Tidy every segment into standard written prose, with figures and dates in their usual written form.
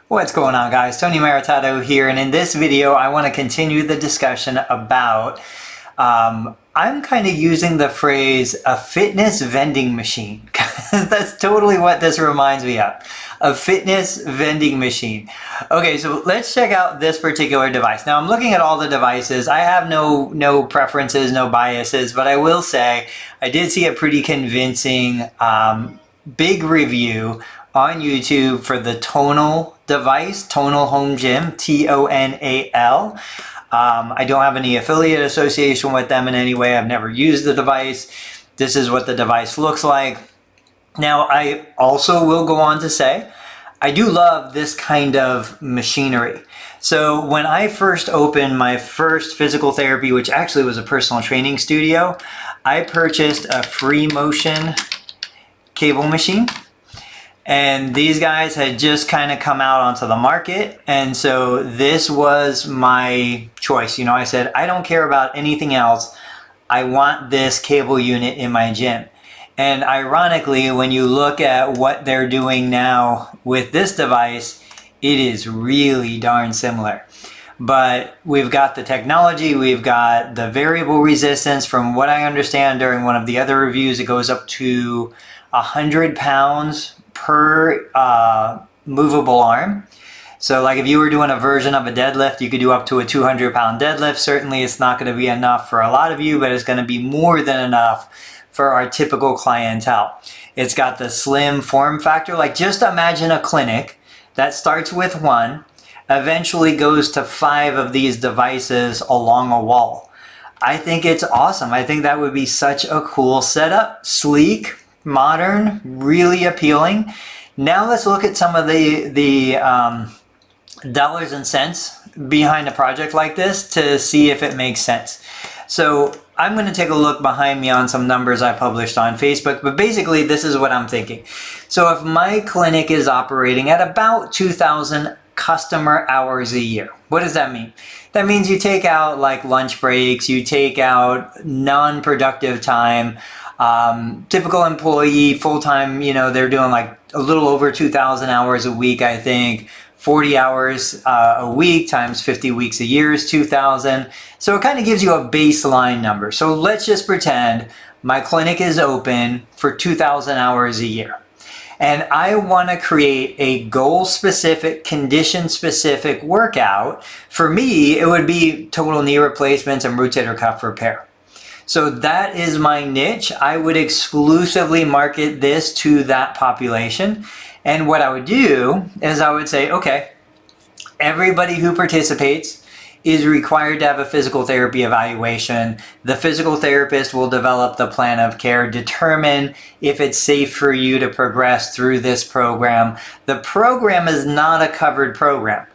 What's going on, guys? Tony Maritato here, and in this video I want to continue the discussion about I'm kind of using the phrase a fitness vending machine because that's totally what this reminds me of. A fitness vending machine. Okay, so let's check out this particular device. Now I'm looking at all the devices. I have no preferences, no biases, but I will say I did see a pretty convincing big review on YouTube for the Tonal device, Tonal Home Gym, Tonal. I don't have any affiliate association with them in any way. I've never used the device. This is what the device looks like. Now, I also will go on to say, I do love this kind of machinery. So when I first opened my first physical therapy, which actually was a personal training studio, I purchased a free motion cable machine. And these guys had just kind of come out onto the market. And so this was my choice. You know, I said, I don't care about anything else. I want this cable unit in my gym. And ironically, when you look at what they're doing now with this device, it is really darn similar. But we've got the technology, we've got the variable resistance. From what I understand during one of the other reviews, it goes up to 100 pounds per movable arm. So like if you were doing a version of a deadlift, you could do up to a 200-pound deadlift. Certainly it's not going to be enough for a lot of you, but it's going to be more than enough for our typical clientele. It's got the slim form factor. Like just imagine a clinic that starts with one, eventually goes to 5 of these devices along a wall. I think it's awesome. I think that would be such a cool setup. Sleek, modern, really appealing. Now let's look at some of the dollars and cents behind a project like this to see if it makes sense. So I'm going to take a look behind me on some numbers I published on Facebook, but basically this is what I'm thinking. So if my clinic is operating at about 2,000 customer hours a year, what does that mean? That means you take out like lunch breaks, you take out non-productive time. Typical employee, full-time, you know, they're doing like a little over 2,000 hours a week, I think. 40 hours a week times 50 weeks a year is 2,000. So it kind of gives you a baseline number. So let's just pretend my clinic is open for 2,000 hours a year. And I want to create a goal-specific, condition-specific workout. For me, it would be total knee replacements and rotator cuff repair. So that is my niche. I would exclusively market this to that population. And what I would do is I would say, okay, everybody who participates is required to have a physical therapy evaluation. The physical therapist will develop the plan of care, determine if it's safe for you to progress through this program. The program is not a covered program.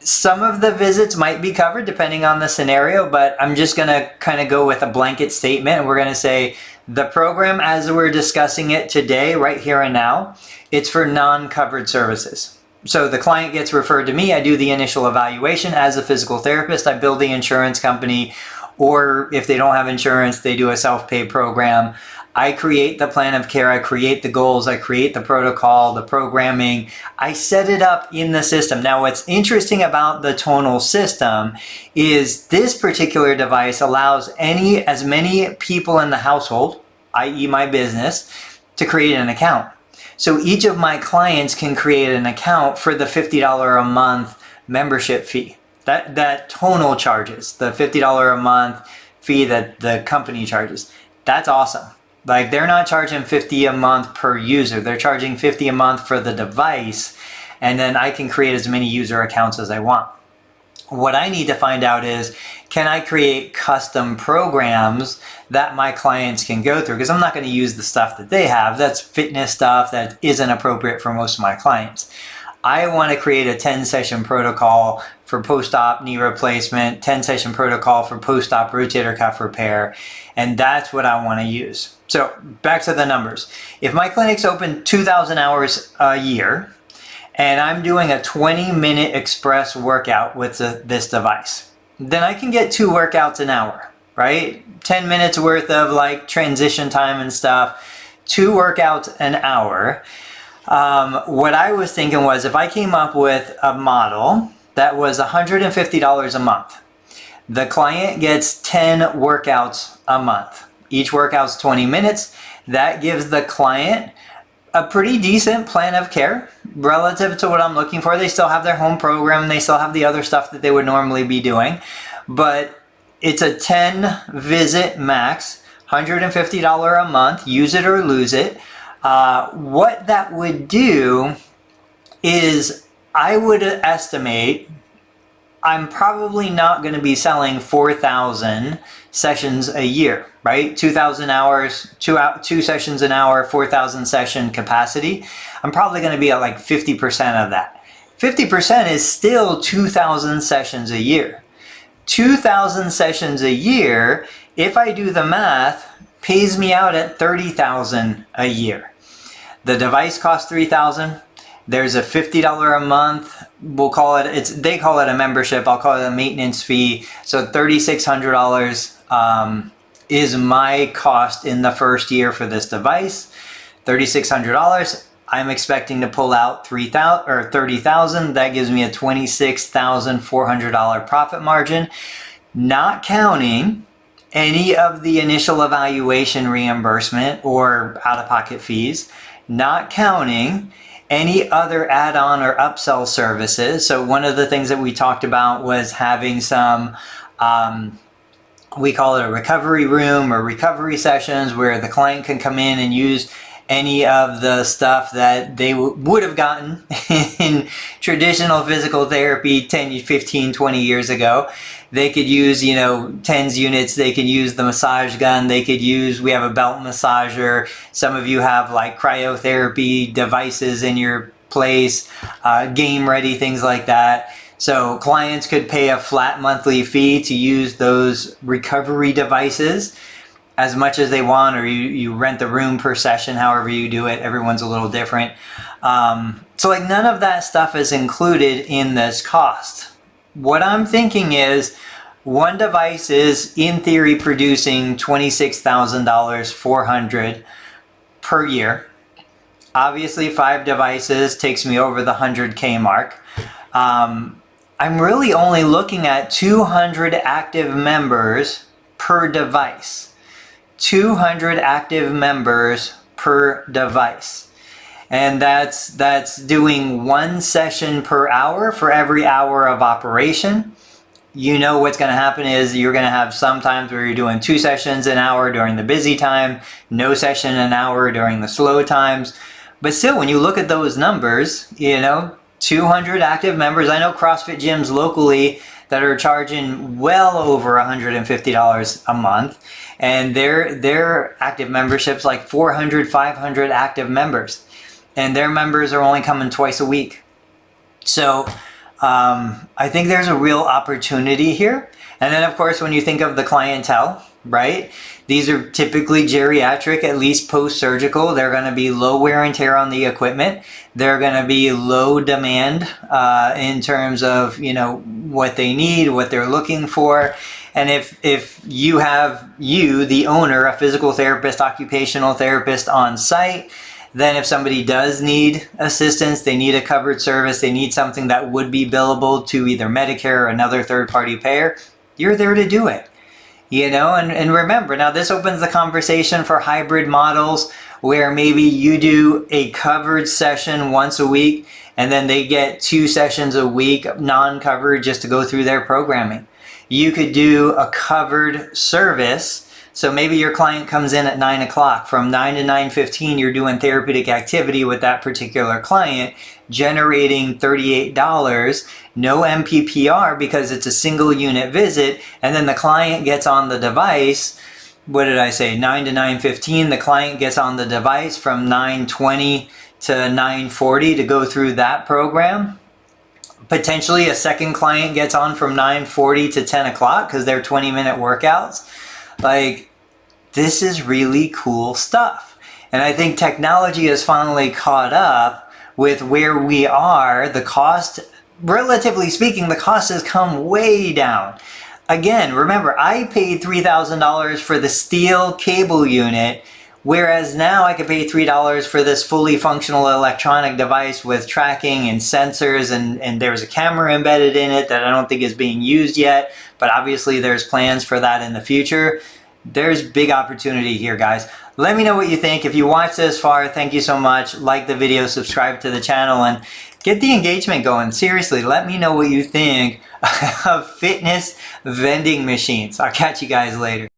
Some of the visits might be covered depending on the scenario, but I'm just going to kind of go with a blanket statement. And we're going to say the program as we're discussing it today, right here and now, it's for non-covered services. So the client gets referred to me. I do the initial evaluation as a physical therapist. I bill the insurance company, or if they don't have insurance, they do a self-pay program. I create the plan of care, I create the goals, I create the protocol, the programming. I set it up in the system. Now what's interesting about the Tonal system is this particular device allows as many people in the household, i.e. my business, to create an account. So each of my clients can create an account for the $50 a month membership fee. That Tonal charges, the $50 a month fee that the company charges. That's awesome. Like they're not charging $50 a month per user. They're charging $50 a month for the device, and then I can create as many user accounts as I want. What I need to find out is, can I create custom programs that my clients can go through? Because I'm not going to use the stuff that they have. That's fitness stuff that isn't appropriate for most of my clients. I want to create a 10-session protocol for post-op knee replacement, 10-session protocol for post-op rotator cuff repair, and that's what I want to use. So back to the numbers. If my clinic's open 2,000 hours a year, and I'm doing a 20-minute express workout with this device, then I can get 2 workouts an hour, right? 10 minutes worth of like transition time and stuff, 2 workouts an hour. What I was thinking was if I came up with a model that was $150 a month, the client gets 10 workouts a month. Each workout's 20 minutes. That gives the client a pretty decent plan of care relative to what I'm looking for. They still have their home program. They still have the other stuff that they would normally be doing. But it's a 10 visit max, $150 a month, use it or lose it. What that would do is I would estimate I'm probably not going to be selling 4,000 sessions a year, right? 2,000 hours, two sessions an hour, 4,000 session capacity. I'm probably going to be at like 50% of that. 50% is still 2,000 sessions a year. 2,000 sessions a year, if I do the math, pays me out at 30,000 a year. The device costs 3,000. There's a $50 a month. We'll call it, they call it a membership. I'll call it a maintenance fee. So $3,600 is my cost in the first year for this device. $3,600. I'm expecting to pull out 3,000 or 30,000. That gives me a $26,400 profit margin, not counting any of the initial evaluation reimbursement or out-of-pocket fees, not counting any other add-on or upsell services. So one of the things that we talked about was having some, we call it a recovery room or recovery sessions where the client can come in and use any of the stuff that they would have gotten in traditional physical therapy 10, 15, 20 years ago. They could use, TENS units. They could use the massage gun. They could use, we have a belt massager. Some of you have like cryotherapy devices in your place, game ready, things like that. So clients could pay a flat monthly fee to use those recovery devices as much as they want, or you rent the room per session, however you do it. Everyone's a little different. So like none of that stuff is included in this cost. What I'm thinking is one device is in theory producing $26,400 per year. Obviously 5 devices takes me over the 100K mark. I'm really only looking at 200 active members per device. 200 active members per device. And that's doing 1 session per hour for every hour of operation. You know what's going to happen is you're going to have some times where you're doing 2 sessions an hour during the busy time, no session an hour during the slow times. But still, when you look at those numbers, 200 active members. I know CrossFit gyms locally that are charging well over $150 a month, and their active membership's like 400, 500 active members, and their members are only coming twice a week. So I think there's a real opportunity here. And then of course, when you think of the clientele, right? These are typically geriatric, at least post-surgical. They're going to be low wear and tear on the equipment. They're going to be low demand in terms of, what they need, what they're looking for. And if you have the owner, a physical therapist, occupational therapist on site, then if somebody does need assistance, they need a covered service, they need something that would be billable to either Medicare or another third-party payer, you're there to do it. And remember, now this opens the conversation for hybrid models where maybe you do a covered session once a week and then they get 2 sessions a week non-covered just to go through their programming. You could do a covered service. So maybe your client comes in at 9 o'clock. From 9 to 9:15, you're doing therapeutic activity with that particular client, generating $38, no MPPR because it's a single unit visit, and then the client gets on the device. What did I say? 9 to 9:15, the client gets on the device from 9:20 to 9:40 to go through that program. Potentially a second client gets on from 9:40 to 10 o'clock because they're 20-minute workouts. Like, this is really cool stuff. And I think technology has finally caught up with where we are. The cost, relatively speaking, the cost has come way down. Again, remember, I paid $3,000 for the steel cable unit Whereas now I could pay $3 for this fully functional electronic device with tracking and sensors, and there's a camera embedded in it that I don't think is being used yet, but obviously there's plans for that in the future. There's big opportunity here, guys. Let me know what you think. If you watched this far, thank you so much. Like the video, subscribe to the channel, and get the engagement going. Seriously, let me know what you think of fitness vending machines. I'll catch you guys later.